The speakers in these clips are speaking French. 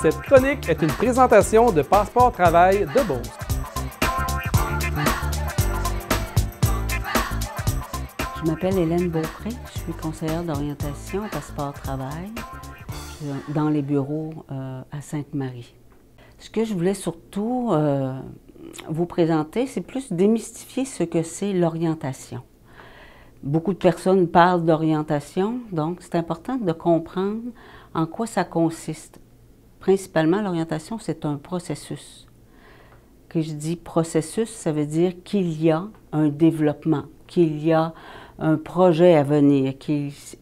Cette chronique est une présentation de Passeport Travail de Beauce. Je m'appelle Hélène Beaupré, je suis conseillère d'orientation au Passeport Travail dans les bureaux à Sainte-Marie. Ce que je voulais surtout vous présenter, c'est plus démystifier ce que c'est l'orientation. Beaucoup de personnes parlent d'orientation, donc c'est important de comprendre en quoi ça consiste. Principalement, l'orientation, c'est un processus. Que je dis processus, ça veut dire qu'il y a un développement, qu'il y a un projet à venir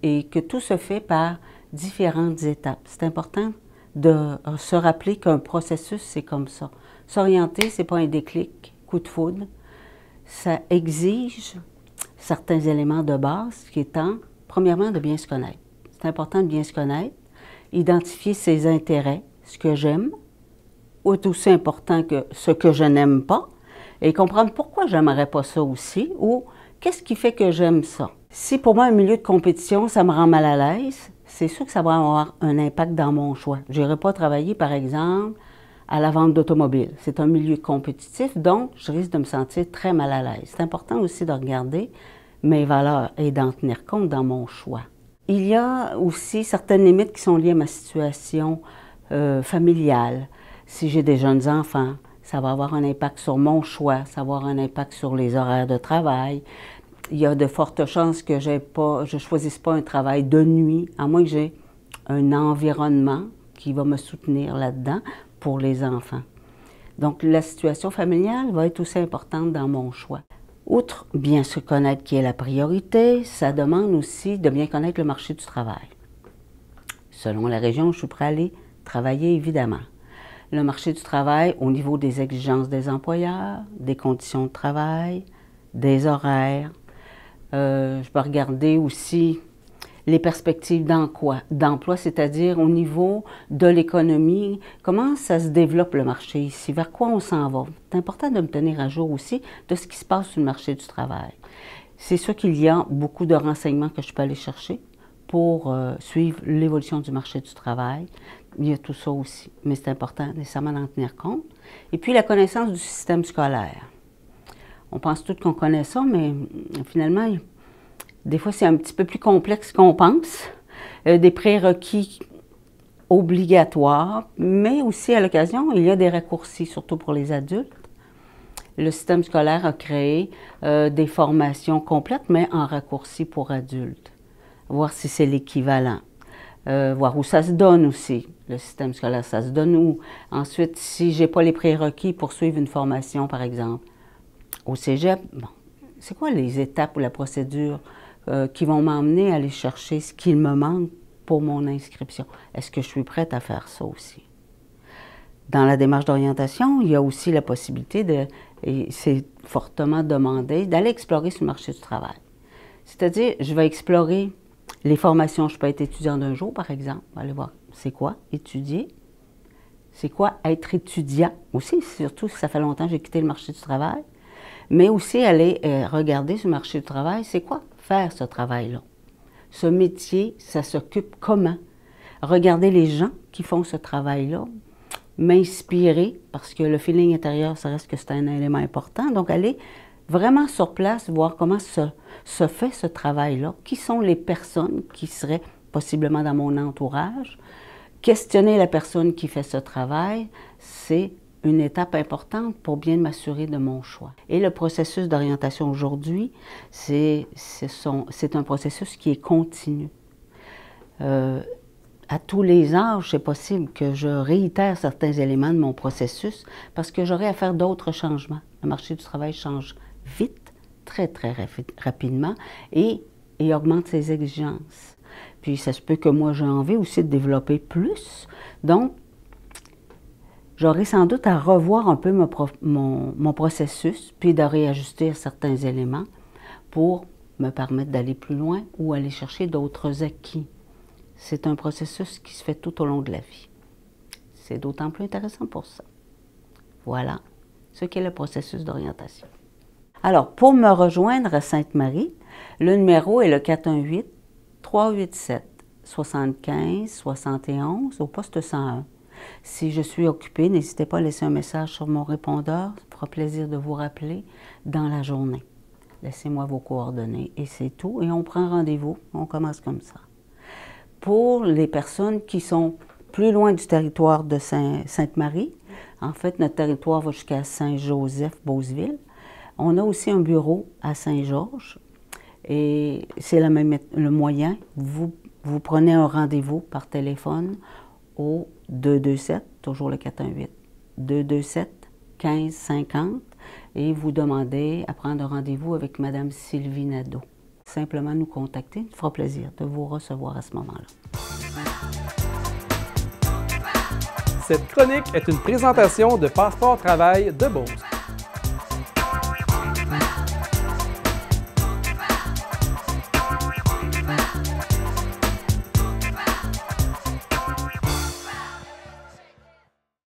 et que tout se fait par différentes étapes. C'est important de se rappeler qu'un processus, c'est comme ça. S'orienter, ce n'est pas un déclic, coup de foudre. Ça exige certains éléments de base, qui étant, premièrement, de bien se connaître. C'est important de bien se connaître, identifier ses intérêts, ce que j'aime, ou aussi important que ce que je n'aime pas, et comprendre pourquoi je n'aimerais pas ça aussi, ou qu'est-ce qui fait que j'aime ça. Si pour moi, un milieu de compétition, ça me rend mal à l'aise, c'est sûr que ça va avoir un impact dans mon choix. Je n'irai pas travailler, par exemple, à la vente d'automobiles. C'est un milieu compétitif, donc je risque de me sentir très mal à l'aise. C'est important aussi de regarder mes valeurs et d'en tenir compte dans mon choix. Il y a aussi certaines limites qui sont liées à ma situation familiale. Si j'ai des jeunes enfants, ça va avoir un impact sur mon choix, ça va avoir un impact sur les horaires de travail. Il y a de fortes chances que je ne choisisse pas un travail de nuit, à moins que j'ai un environnement qui va me soutenir là-dedans pour les enfants. Donc, la situation familiale va être aussi importante dans mon choix. Outre bien se connaître qui est la priorité, ça demande aussi de bien connaître le marché du travail. Selon la région où je suis prêt à aller travailler, évidemment. Le marché du travail au niveau des exigences des employeurs, des conditions de travail, des horaires. Je peux regarder aussi les perspectives d'emploi, c'est-à-dire au niveau de l'économie, comment ça se développe le marché ici, vers quoi on s'en va. C'est important de me tenir à jour aussi de ce qui se passe sur le marché du travail. C'est sûr qu'il y a beaucoup de renseignements que je peux aller chercher pour suivre l'évolution du marché du travail. Il y a tout ça aussi, mais c'est important nécessairement d'en tenir compte. Et puis la connaissance du système scolaire. On pense tous qu'on connaît ça, mais finalement, des fois, c'est un petit peu plus complexe qu'on pense. Des prérequis obligatoires, mais aussi à l'occasion, il y a des raccourcis, surtout pour les adultes. Le système scolaire a créé des formations complètes, mais en raccourci pour adultes. Voir si c'est l'équivalent. Voir où ça se donne aussi, le système scolaire, ça se donne où. Ensuite, si je n'ai pas les prérequis pour suivre une formation, par exemple, au cégep, bon, c'est quoi les étapes ou la procédure qui vont m'emmener à aller chercher ce qu'il me manque pour mon inscription? Est-ce que je suis prête à faire ça aussi? Dans la démarche d'orientation, il y a aussi la possibilité et c'est fortement demandé, d'aller explorer sur le marché du travail. C'est-à-dire, je vais explorer les formations. Je peux être étudiant d'un jour, par exemple. Aller voir, c'est quoi étudier? C'est quoi être étudiant aussi, surtout si ça fait longtemps que j'ai quitté le marché du travail. Mais aussi aller regarder sur le marché du travail, c'est quoi faire ce travail-là? Ce métier, ça s'occupe comment? Regarder les gens qui font ce travail-là, m'inspirer, parce que le feeling intérieur, ça reste que c'est un élément important. Donc, aller vraiment sur place, voir comment se fait ce travail-là, qui sont les personnes qui seraient possiblement dans mon entourage. Questionner la personne qui fait ce travail, c'est une étape importante pour bien m'assurer de mon choix. Et le processus d'orientation aujourd'hui, c'est un processus qui est continu. À tous les âges, c'est possible que je réitère certains éléments de mon processus parce que j'aurai à faire d'autres changements. Le marché du travail change vite, très, très rapidement et augmente ses exigences. Puis, ça se peut que moi, j'ai envie aussi de développer plus. Donc, j'aurai sans doute à revoir un peu mon processus, puis de réajuster certains éléments pour me permettre d'aller plus loin ou aller chercher d'autres acquis. C'est un processus qui se fait tout au long de la vie. C'est d'autant plus intéressant pour ça. Voilà ce qu'est le processus d'orientation. Alors, pour me rejoindre à Sainte-Marie, le numéro est le 418-387-75-71 au poste 101. Si je suis occupée, n'hésitez pas à laisser un message sur mon répondeur. Ça me fera plaisir de vous rappeler dans la journée. Laissez-moi vos coordonnées et c'est tout. Et on prend rendez-vous. On commence comme ça. Pour les personnes qui sont plus loin du territoire de Sainte-Marie, en fait, notre territoire va jusqu'à Saint-Joseph-Beauceville. On a aussi un bureau à Saint-Georges. Et c'est le moyen. Vous prenez un rendez-vous par téléphone au 227, toujours le 418, 227-1550, et vous demandez à prendre un rendez-vous avec Mme Sylvie Nadeau. Simplement nous contacter, il fera plaisir de vous recevoir à ce moment-là. Cette chronique est une présentation de Passeport Travail de Beauce.